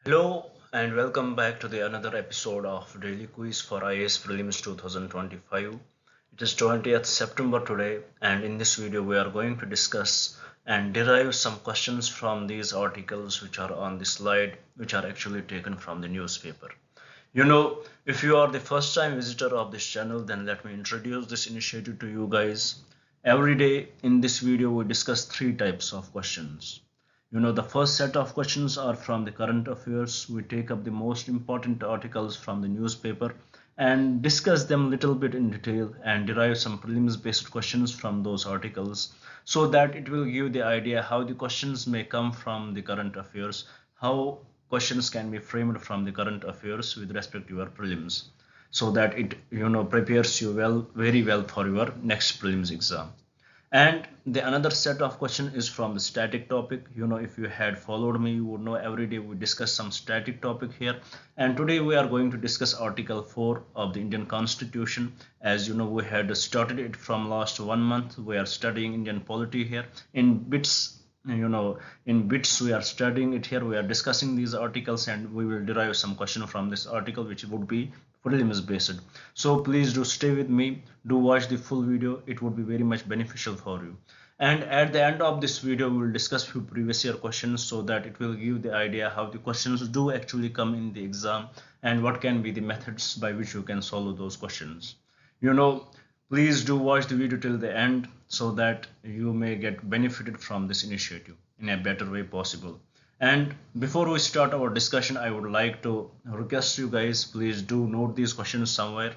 Hello and welcome back to the another episode of Daily Quiz for IAS Prelims 2025. It is 20th September today, and in this video we are going to discuss and derive some questions from these articles which are on the slide, which are actually taken from the newspaper. If you are the first time visitor of this channel, then let me introduce this initiative to you guys. Every day in this video we discuss three types of questions. The first set of questions are from the current affairs. We take up the most important articles from the newspaper and discuss them a little bit in detail and derive some prelims based questions from those articles so that it will give the idea how the questions may come from the current affairs, how questions can be framed from the current affairs with respect to your prelims, so that it prepares you very well for your next prelims exam. And the another set of question is from the static topic. If you had followed me, you would know every day we discuss some static topic here. And today we are going to discuss Article 4 of the Indian Constitution. As you know, we had started it from last 1 month. We are studying Indian polity here in bits. In bits we are studying it here. We are discussing these articles and we will derive some question from this article which would be prelims based. So please do stay with me, do watch the full video, it would be very much beneficial for you. And at the end of this video we will discuss few previous year questions so that it will give the idea how the questions do actually come in the exam and what can be the methods by which you can solve those questions. Please do watch the video till the end so that you may get benefited from this initiative in a better way possible. And before we start our discussion, I would like to request you guys, please do note these questions somewhere.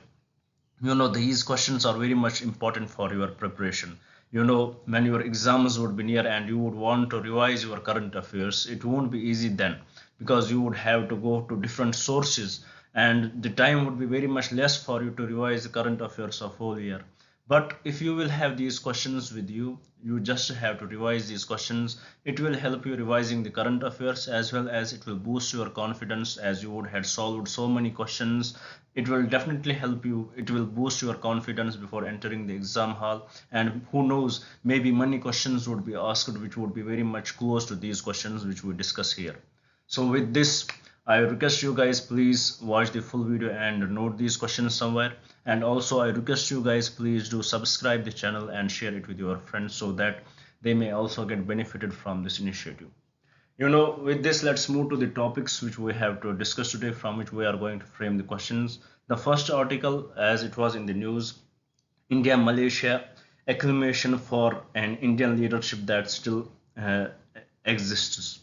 These questions are very much important for your preparation. When your exams would be near and you would want to revise your current affairs, it won't be easy then, because you would have to go to different sources and the time would be very much less for you to revise the current affairs of whole year. But if you will have these questions with you, you just have to revise these questions. It will help you revising the current affairs, as well as it will boost your confidence, as you would have solved so many questions. It will definitely help you. It will boost your confidence before entering the exam hall. And who knows, maybe many questions would be asked which would be very much close to these questions which we discuss here. So with this, I request you guys, please watch the full video and note these questions somewhere. And also I request you guys, please do subscribe the channel and share it with your friends so that they may also get benefited from this initiative. With this, let's move to the topics which we have to discuss today, from which we are going to frame the questions. The first article, as it was in the news, India Malaysia acclamation for an Indian leadership that still exists.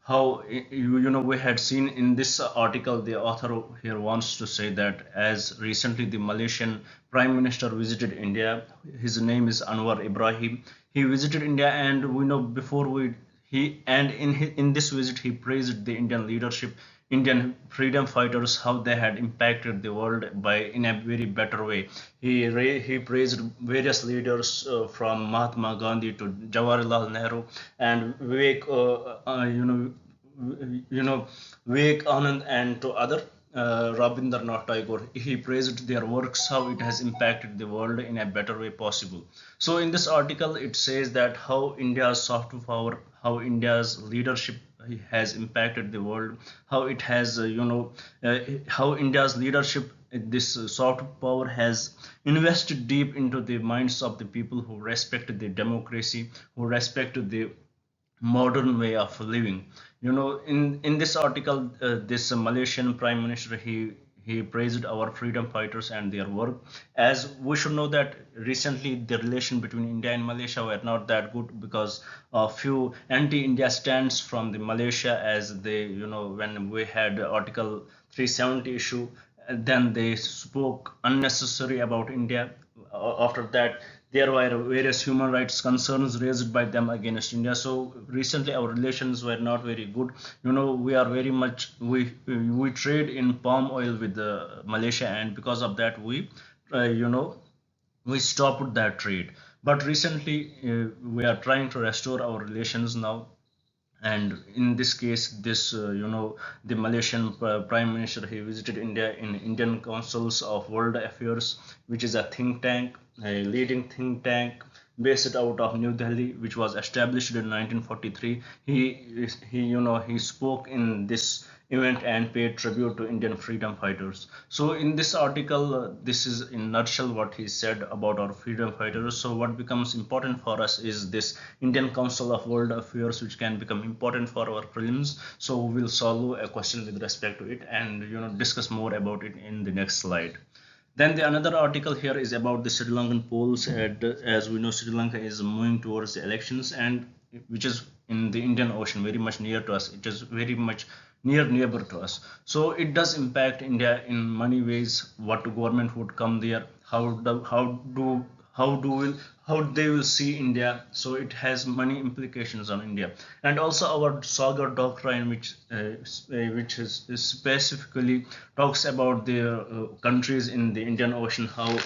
How we had seen in this article, the author here wants to say that as recently the Malaysian Prime Minister visited India. His name is Anwar Ibrahim. He visited India, and we know before we he and in this visit he praised the Indian leadership, Indian freedom fighters, how they had impacted the world by in a very better way. He praised various leaders from Mahatma Gandhi to Jawaharlal Nehru and you know Vivek Anand, and to other Rabindranath Tagore. He praised their works, how it has impacted the world in a better way possible. So in this article, it says that how India's soft power, how India's leadership has impacted the world, how it has, how India's leadership, this soft power has invested deep into the minds of the people who respect the democracy, who respect the modern way of living. In this article, this Malaysian Prime Minister, he praised our freedom fighters and their work. As we should know that recently the relation between India and Malaysia were not that good because a few anti-India stands from the Malaysia, as they, when we had Article 370 issue, then they spoke unnecessary about India. After that, there were various human rights concerns raised by them against India. So recently our relations were not very good. We are very much, we trade in palm oil with Malaysia, and because of that we stopped that trade. But recently we are trying to restore our relations now. And in this case, this the Malaysian Prime Minister, he visited India in Indian Councils of World Affairs, which is a think tank. a leading think tank based out of New Delhi, which was established in 1943. He spoke in this event and paid tribute to Indian freedom fighters. So in this article, this is in nutshell what he said about our freedom fighters. So what becomes important for us is this Indian Council of World Affairs, which can become important for our prelims. So we'll solve a question with respect to it and discuss more about it in the next slide. Then the another article here is about the Sri Lankan polls. As we know, Sri Lanka is moving towards the elections, and which is in the Indian Ocean, very much near to us. It is very much near neighbor to us. So it does impact India in many ways. What government would come there? How do will how they will see India. So it has many implications on India, and also our Sagar doctrine, which is specifically talks about the countries in the Indian Ocean, how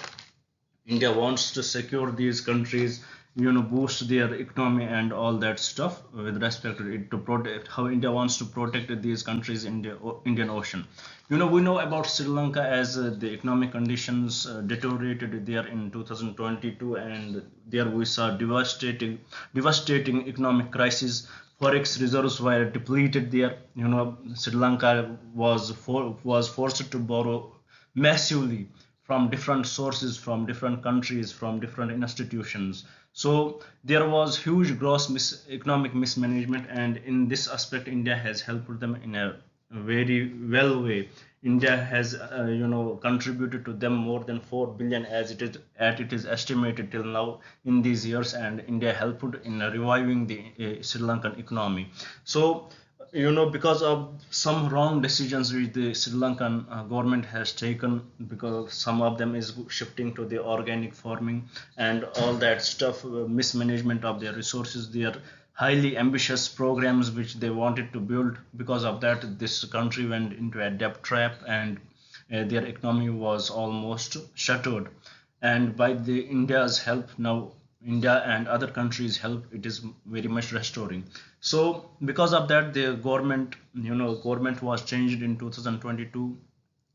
India wants to secure these countries, boost their economy and all that stuff with respect to it, to protect how India wants to protect these countries in the Indian Ocean. We know about Sri Lanka as the economic conditions deteriorated there in 2022, and there we saw devastating economic crisis. Forex reserves were depleted there. Sri Lanka was forced to borrow massively from different sources, from different countries, from different institutions. So there was huge economic mismanagement, and in this aspect, India has helped them in a very well way. India has, contributed to them more than 4 billion, as it is estimated till now in these years, and India helped in reviving the Sri Lankan economy. So because of some wrong decisions which the Sri Lankan government has taken, because some of them is shifting to the organic farming and all that stuff, mismanagement of their resources, their highly ambitious programs which they wanted to build. Because of that, this country went into a debt trap, and their economy was almost shattered. And by the India's help now, India and other countries help, it is very much restoring. So because of that, the government was changed in 2022.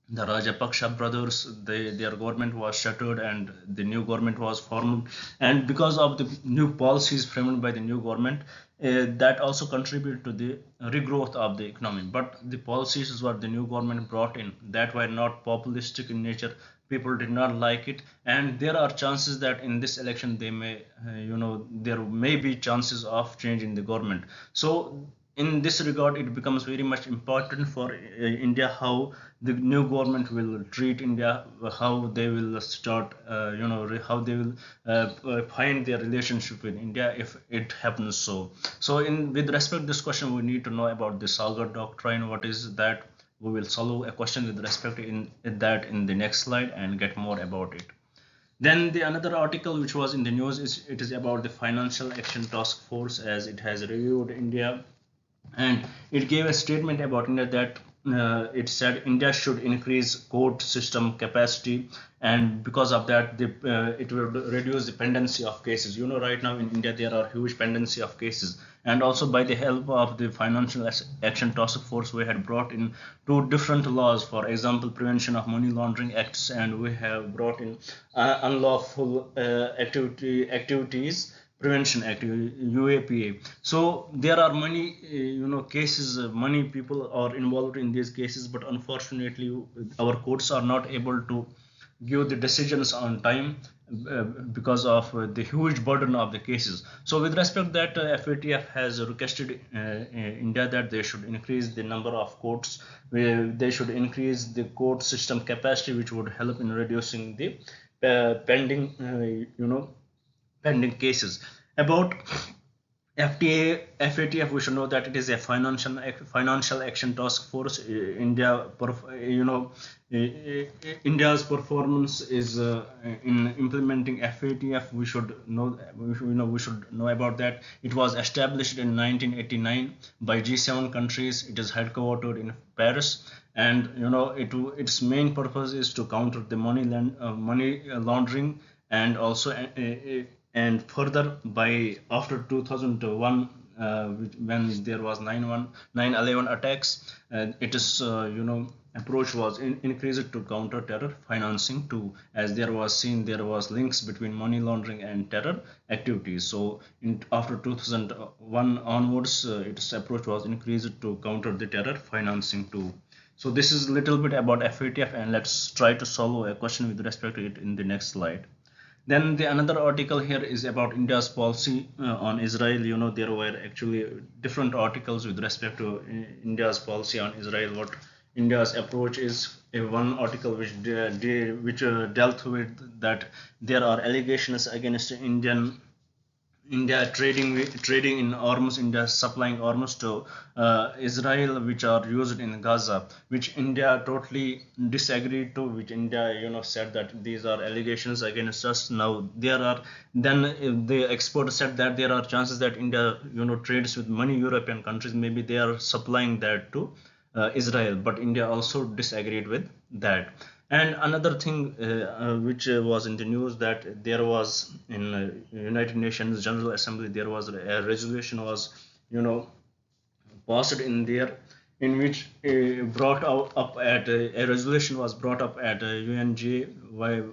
The Rajapaksa brothers, their government was shattered and the new government was formed. And because of the new policies framed by the new government, that also contributed to the regrowth of the economy. But the policies what the new government brought in, that were not populistic in nature. People did not like it, and there are chances that in this election there may be chances of change in the government. So in this regard, it becomes very much important for India how the new government will treat India, how they will start, how they will find their relationship with India if it happens. So in with respect to this question, we need to know about the Sagar doctrine. What is that? We will solve a question with respect in that in the next slide and get more about it. Then the another article which was in the news is about the Financial Action Task Force, as it has reviewed India, and it gave a statement about India that it said India should increase court system capacity, and because of that, it will reduce dependency of cases. Right now in India there are huge pendency of cases, and also by the help of the Financial Action Task Force, we had brought in two different laws. For example, Prevention of Money Laundering Acts, and we have brought in unlawful activities Prevention Act, UAPA. So there are many cases, many people are involved in these cases, but unfortunately our courts are not able to give the decisions on time because of the huge burden of the cases. So with respect that, FATF has requested India that they should increase the number of courts, they should increase the court system capacity, which would help in reducing the pending cases. About FATF, we should know that it is a financial action task force. India's performance is in implementing FATF. We should know about that. It was established in 1989 by G7 countries. It is headquartered in Paris, and its main purpose is to counter the money laundering, and also and further by after 2001, when there was 9/11 attacks, it is approach was increased to counter terror financing too, as there was links between money laundering and terror activities. So after 2001 onwards, its approach was increased to counter the terror financing too. So this is a little bit about FATF, and let's try to solve a question with respect to it in the next slide. Then the another article here is about India's policy on Israel. There were actually different articles with respect to India's policy on Israel. What India's approach is. One article which dealt with that there are allegations against India trading in arms, India supplying arms to Israel, which are used in Gaza, which India totally disagreed to, which India said that these are allegations against us. Now the expert said that there are chances that India trades with many European countries, maybe they are supplying that to Israel, but India also disagreed with that. And another thing which was in the news, that there was in United Nations General Assembly, there was a resolution was passed in there, in which a resolution was brought up at UNG,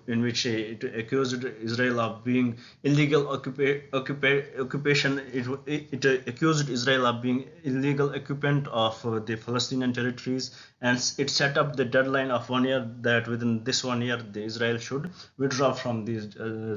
in which it accused Israel of being illegal occupation. It accused Israel of being illegal occupant of the Palestinian territories, and it set up the deadline of 1 year, that within this 1 year the Israel should withdraw from these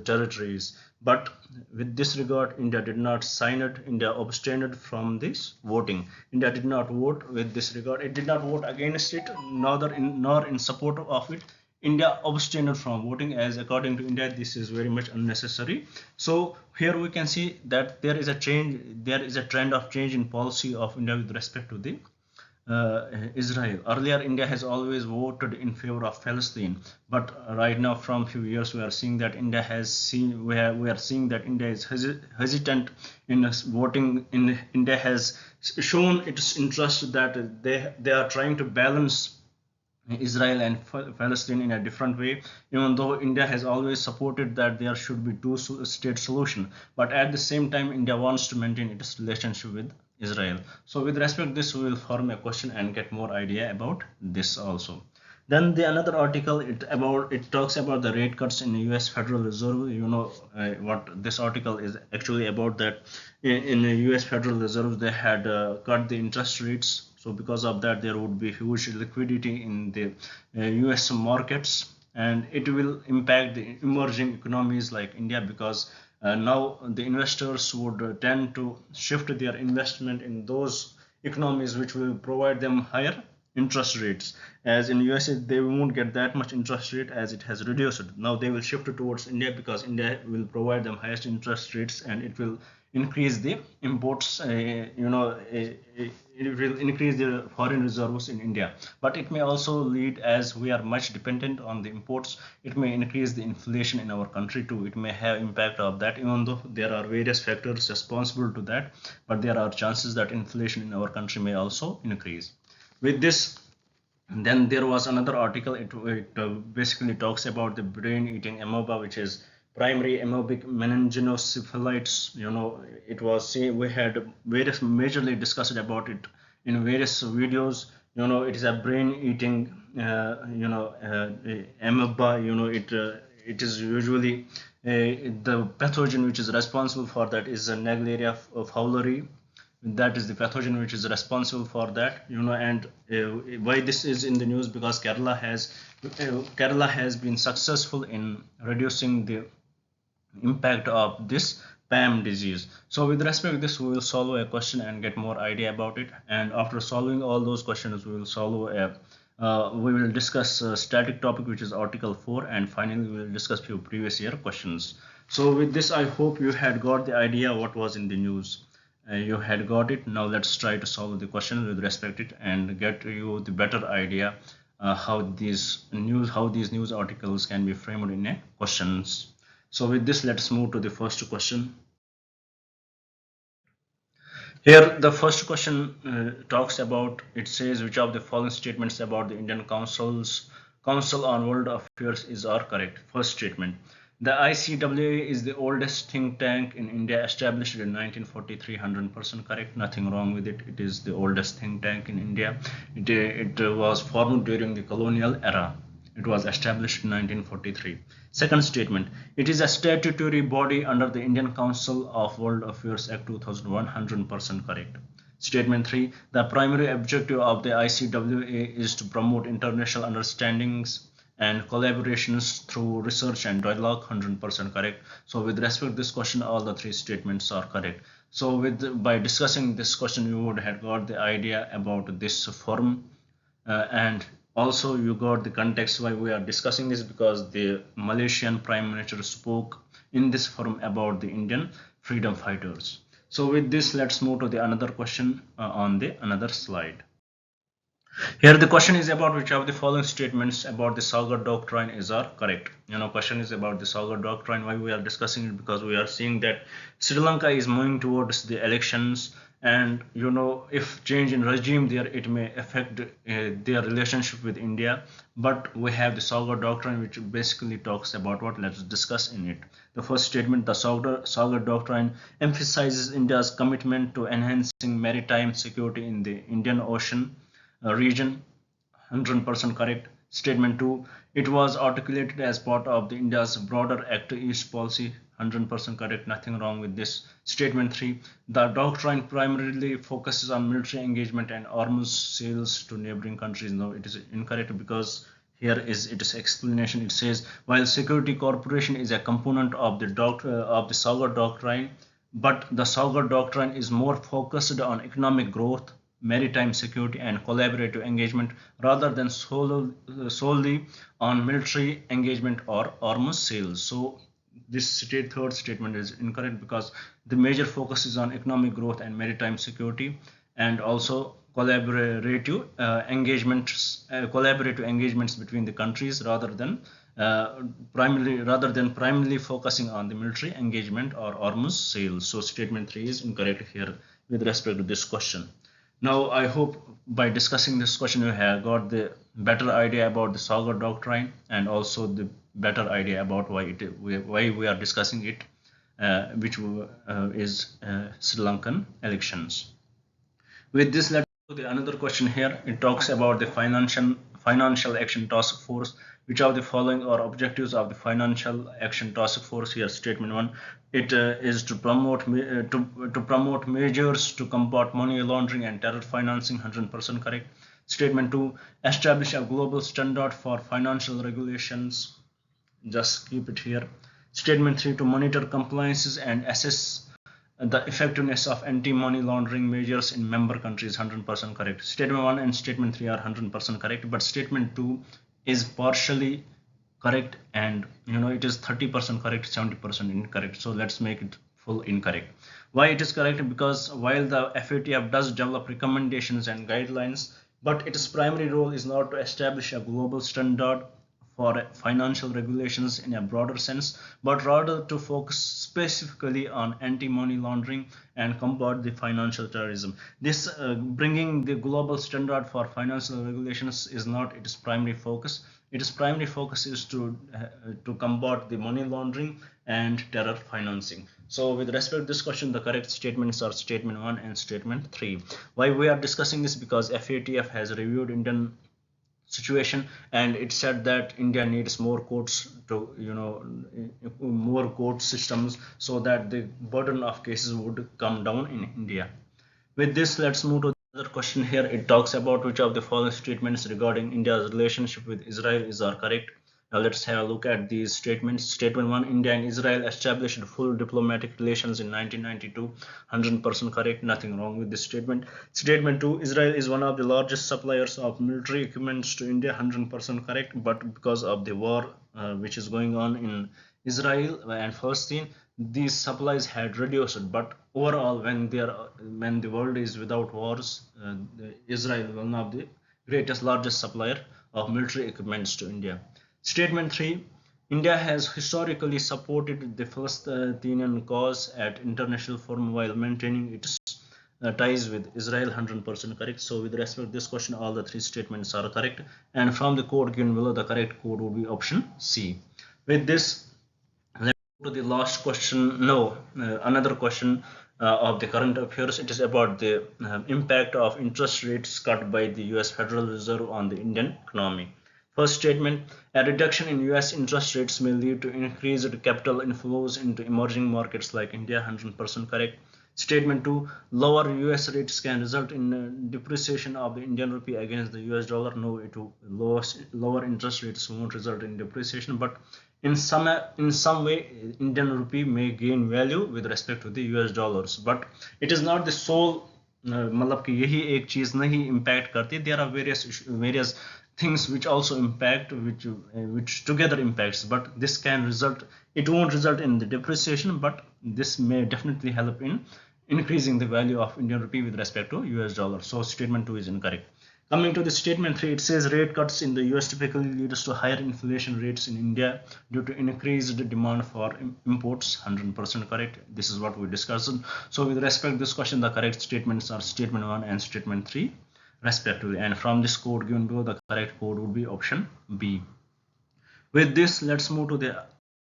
territories. But with this regard, India did not sign it. India abstained from this voting. India did not vote with this regard. It did not vote against it, nor in support of it. India abstained from voting, as according to India this is very much unnecessary. So here we can see that there is a change, there is a trend of change in policy of India with respect to the Israel. Earlier, India has always voted in favor of Palestine, but right now, from few years, we are seeing that India has seen we are seeing that India is hesitant in voting. India has shown its interest that they are trying to balance Israel and Palestine in a different way, even though India has always supported that there should be two-state solution. But at the same time, India wants to maintain its relationship with Israel. So with respect to this, we will form a question and get more idea about this also. Then the another article it talks about the rate cuts in the U.S. Federal Reserve. What this article is actually about, that in the U.S. Federal Reserve they had cut the interest rates. So because of that, there would be huge liquidity in the U.S. markets, and it will impact the emerging economies like India, because now the investors would tend to shift their investment in those economies which will provide them higher interest rates. As in USA, they won't get that much interest rate, as it has reduced. Now they will shift towards India, because India will provide them highest interest rates, and it will increase the imports. It will increase the foreign reserves in India. But it may also lead, as we are much dependent on the imports, it may increase the inflation in our country too. It may have impact of that, even though there are various factors responsible to that, but there are chances that inflation in our country may also increase. With this, then there was another article. It basically talks about the brain-eating amoeba, which is primary amoebic meningoencephalitis. It was we had various majorly discussed about it in various videos. It is a brain-eating amoeba. It is usually the pathogen which is responsible for that is a Naegleria fowleri. That is the pathogen which is responsible for that. And why this is in the news, because Kerala has been successful in reducing the impact of this PAM disease. So with respect to this, we will solve a question and get more idea about it. And after solving all those questions, we will discuss a static topic, which is Article 4, and finally we will discuss few previous year questions. So with this, I hope you had got the idea what was in the news. You had got it. Now let's try to solve the question with respect to it and get you the better idea how these news articles can be framed in a questions. So with this, let's move to the first question. Here the first question talks about, it says, which of the following statements about the Indian Council on World Affairs are correct? First statement: The ICWA is the oldest think tank in India, established in 1943. 100% correct. Nothing wrong with it. It is the oldest think tank in India. It was formed during the colonial era. It was established in 1943. Second statement. It is a statutory body under the Indian Council of World Affairs Act 2001. 100% correct. Statement 3. The primary objective of the ICWA is to promote international understandings and collaborations through research and dialogue. 100% correct. So with respect to this question, all the three statements are correct. So by discussing this question, you would have got the idea about this forum, and also you got the context why we are discussing this, because the Malaysian Prime Minister spoke in this forum about the Indian freedom fighters. So with this, let's move to the another question on the another slide. Here the question is about which of the following statements about the Sagar doctrine are correct. Question is about the Sagar doctrine. Why we are discussing it? Because we are seeing that Sri Lanka is moving towards the elections, and if change in regime there, it may affect their relationship with India. But we have the Sagar doctrine, which basically talks about what. Let's discuss in it. The first statement: the Sagar doctrine emphasizes India's commitment to enhancing maritime security in the Indian Ocean region. 100% correct. Statement 2: it was articulated as part of the India's broader Act East policy. 100% correct. Nothing wrong with this. Statement 3: the doctrine primarily focuses on military engagement and arms sales to neighboring countries. No, it is incorrect, because here is its explanation. It says, while security cooperation is a component of the Sagar doctrine, but the Sagar doctrine is more focused on economic growth, maritime security and collaborative engagement, rather than solely on military engagement or arms sales. So this third statement is incorrect, because the major focus is on economic growth and maritime security, and also collaborative engagements between the countries, rather than primarily focusing on the military engagement or arms sales. So statement 3 is incorrect here with respect to this question. Now, I hope by discussing this question, you have got the better idea about the Sagar doctrine, and also the better idea about why we are discussing it, which is Sri Lankan elections. With this, let's go to the another question here. It talks about the financial action task force. Which of the following are objectives of the financial action task force? Here, statement 1: it is to promote measures to combat money laundering and terror financing. 100% correct. Statement 2: establish a global standard for financial regulations. Just keep it here. Statement 3: to monitor compliances and assess the effectiveness of anti-money laundering measures in member countries. 100% correct. Statement 1 and statement 3 are 100% correct, but statement 2 is partially correct, and it is 30% correct, 70% incorrect. So let's make it full incorrect. Why it is correct? Because while the FATF does develop recommendations and guidelines, but its primary role is not to establish a global standard for financial regulations in a broader sense, but rather to focus specifically on anti-money laundering and combat the financial terrorism. This bringing the global standard for financial regulations is not its primary focus. Its primary focus is to combat the money laundering and terror financing. So with respect to this question, the correct statements are statement 1 and statement 3. Why we are discussing this? Because FATF has reviewed Indian situation, and it said that India needs more courts more court systems, so that the burden of cases would come down in India. With this, let's move to the other question here. It talks about which of the following statements regarding India's relationship with Israel are correct. Now let's have a look at these statements. Statement 1: India and Israel established full diplomatic relations in 1992. 100% correct. Nothing wrong with this statement. Statement 2: Israel is one of the largest suppliers of military equipment to India. 100% correct. But because of the war which is going on in Israel and Palestine, these supplies had reduced. But overall, when the world is without wars, Israel is one of the largest supplier of military equipment to India. Statement 3: India has historically supported the Palestinian cause at international forum while maintaining its ties with Israel. 100% correct. So with respect to this question, all the three statements are correct, and from the code given below, the correct code would be option C. With this, To the last question, no, another question of the current affairs. It is about the impact of interest rates cut by the US Federal Reserve on the Indian economy. First statement: a reduction in US interest rates may lead to increased capital inflows into emerging markets like India. 100% correct. Statement 2: lower US rates can result in depreciation of the Indian rupee against the US dollar. No, it will lower interest rates won't result in depreciation, but in some way Indian rupee may gain value with respect to the US dollars, but it is not the sole मतलब कि यही एक चीज नहीं impact करती. There are various things which also impact, which together impacts, but this can result, it won't result in the depreciation, but this may definitely help in increasing the value of Indian rupee with respect to US dollar. So statement 2 is incorrect. Coming to the statement 3, it says rate cuts in the US typically leads to higher inflation rates in India due to increased demand for imports. 100% correct. This is what we discussed. So with respect to this question, the correct statements are statement 1 and statement 3 respectively. And from this code given below, the correct code would be option B. With this, let's move to the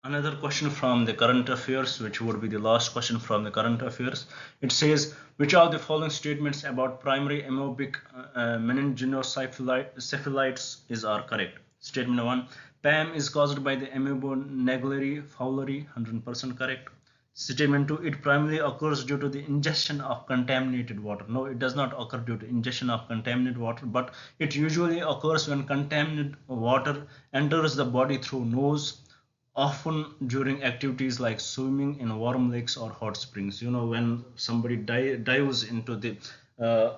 another question from the current affairs, which would be the last question from the current affairs. It says, which of the following statements about primary amoebic meningoencephalitis are correct? Statement 1: PAM is caused by the amoeboneglari fowleri. 100% correct. Statement 2: it primarily occurs due to the ingestion of contaminated water. No, it does not occur due to ingestion of contaminated water, but it usually occurs when contaminated water enters the body through nose, often during activities like swimming in warm lakes or hot springs. When somebody dives into the uh,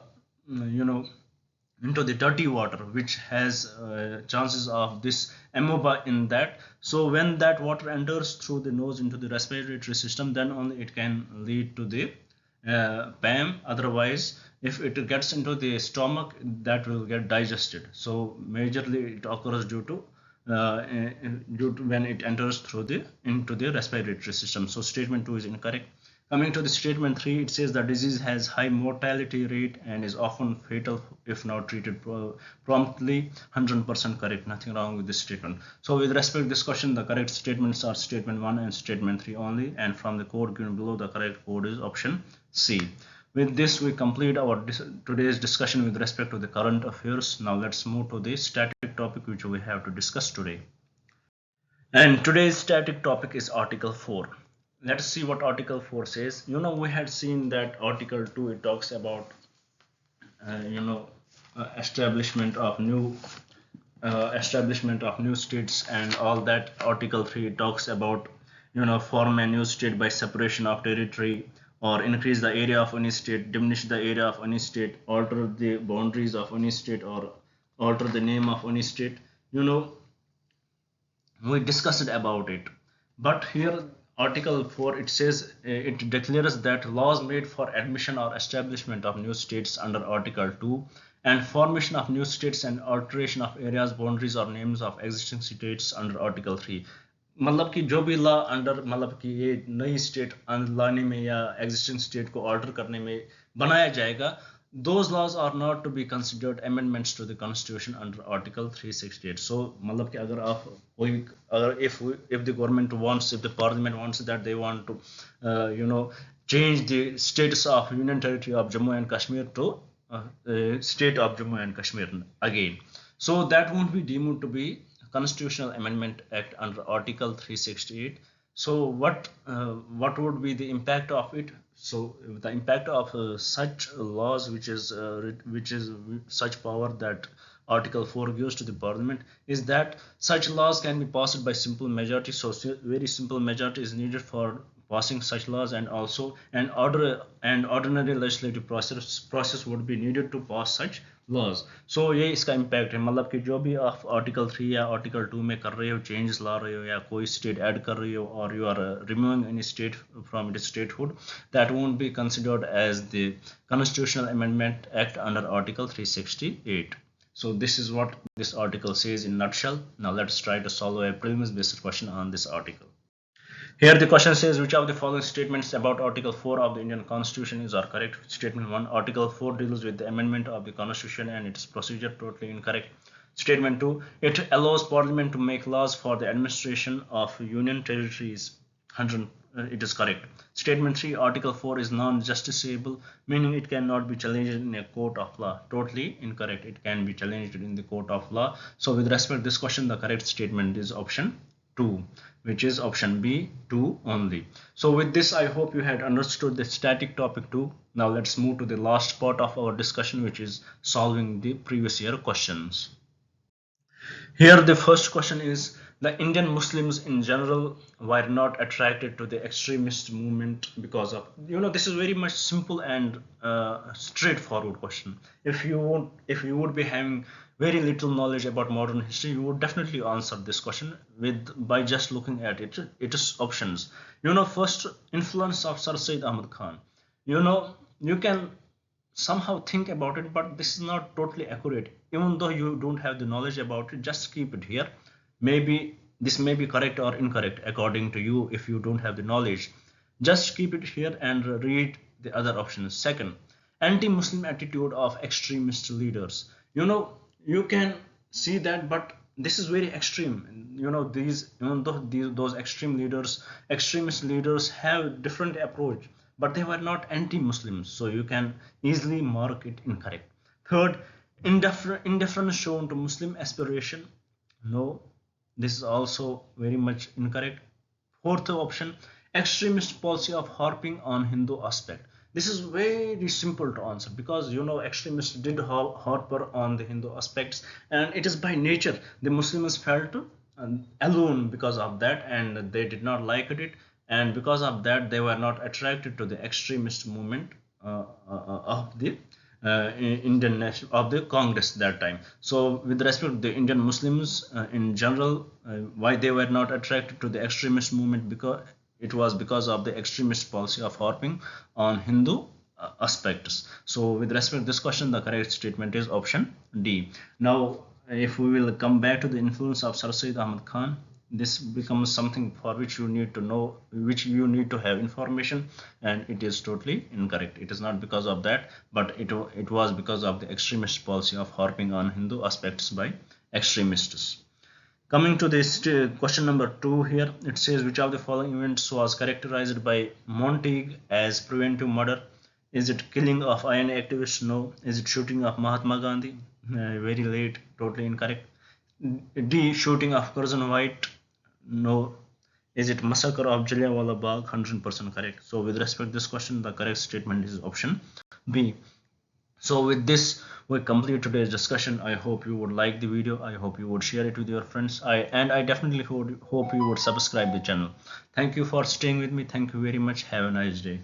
you know into the dirty water, which has chances of this amoeba in that. So when that water enters through the nose into the respiratory system, then only it can lead to the PAM. Otherwise, if it gets into the stomach, that will get digested. So majorly it occurs due to when it enters through the into the respiratory system. So statement 2 is incorrect. Coming to the statement 3, it says the disease has high mortality rate and is often fatal if not treated promptly. 100% correct. Nothing wrong with this statement. So with respect to this question, the correct statements are statement 1 and statement 3 only, and from the code given below, the correct code is option C. With this, we complete our today's discussion with respect to the current affairs. Now let's move to the static topic which we have to discuss today. And today's static topic is Article 4. Let's see what Article 4 says. We had seen that Article 2, it talks about establishment of new states and all that. Article 3 talks about form a new state by separation of territory, or increase the area of any state, diminish the area of any state, alter the boundaries of any state, or alter the name of any state. We discussed about it, but here Article 4, it says it declares that laws made for admission or establishment of new states under Article 2 and formation of new states and alteration of areas, boundaries or names of existing states under Article 3, मतलब कि जो भी law under मतलब कि ये नई state लाने में या एग्जिस्टिंग स्टेट को ऑल्टर करने में बनाया जाएगा, those laws are not to be considered amendments to the constitution under Article 368. So मतलब कि अगर आप कोई अगर if the government wants, if the parliament wants that they want to change the status of union territory of Jammu and Kashmir to state of Jammu and Kashmir again, so that won't be deemed to be Constitutional Amendment Act under Article 368. So what would be the impact of it? So the impact of such laws, which is such power that Article 4 gives to the Parliament, is that such laws can be passed by simple majority. So very simple majority is needed for passing such laws, and also an ordinary legislative process would be needed to pass such laws. So ये इसका impact है, मतलब कि जो भी आप Article 3 या Article 2 में कर रहे हो, changes ला रहे हो या कोई state add कर रहे हो, or you are removing any state from its statehood, that won't be considered as the Constitutional Amendment Act under Article 368. So this is what this article says in nutshell. Now let's try to solve a prelims based question on this article. Here the question says, which of the following statements about Article 4 of the Indian Constitution are correct? Statement 1, Article 4 deals with the amendment of the Constitution and its procedure. Totally incorrect. Statement 2, it allows Parliament to make laws for the administration of union territories. 100, it is correct. Statement 3, Article 4 is non-justiciable, meaning it cannot be challenged in a court of law. Totally incorrect. It can be challenged in the court of law. So with respect to this question, the correct statement is option 2, which is option B, 2 only. So with this, I hope you had understood the static topic 2. Now let's move to the last part of our discussion, which is solving the previous year questions. Here the first question is, the Indian Muslims in general were not attracted to the extremist movement because of, this is very much simple and straightforward question. If you would be having very little knowledge about modern history, you would definitely answer this question with by just looking at it. It is options. First, influence of Sir Said Ahmad Khan. You can somehow think about it, but this is not totally accurate. Even though you don't have the knowledge about it, just keep it here. Maybe this may be correct or incorrect according to you. If you don't have the knowledge, just keep it here and read the other options. Second, anti-Muslim attitude of extremist leaders. You can see that, but this is very extreme. These, even though those extremist leaders have different approach, but they were not anti-Muslims, so you can easily mark it incorrect. Third, indifference shown to Muslim aspiration. No, this is also very much incorrect. Fourth option, extremist policy of harping on Hindu aspect. This is very simple to answer, because extremists did harper on the Hindu aspects, and it is by nature the Muslims felt alone because of that, and they did not like it, and because of that they were not attracted to the extremist movement of the Indian national of the Congress that time. So with respect to the Indian Muslims in general, why they were not attracted to the extremist movement, because it was because of the extremist policy of harping on Hindu aspects. So with respect to this question, the correct statement is option D. Now if we will come back to the influence of Sir Said Ahmad Khan, this becomes something for which you need to know, which you need to have information, and it is totally incorrect. It is not because of that, but it was because of the extremist policy of harping on Hindu aspects by extremists. Coming to this question number 2, here it says, which of the following events was characterized by Montague as preventive murder? Is it killing of INA activists? No. Is it shooting of Mahatma Gandhi? Very late, totally incorrect. D, shooting of Curzon White? No. Is it massacre of Jallianwala Bagh? 100% correct. So with respect to this question, the correct statement is option B. So with this, we complete today's discussion. I hope you would like the video. I hope you would share it with your friends. I definitely hope you would subscribe the channel. Thank you for staying with me. Thank you very much. Have a nice day.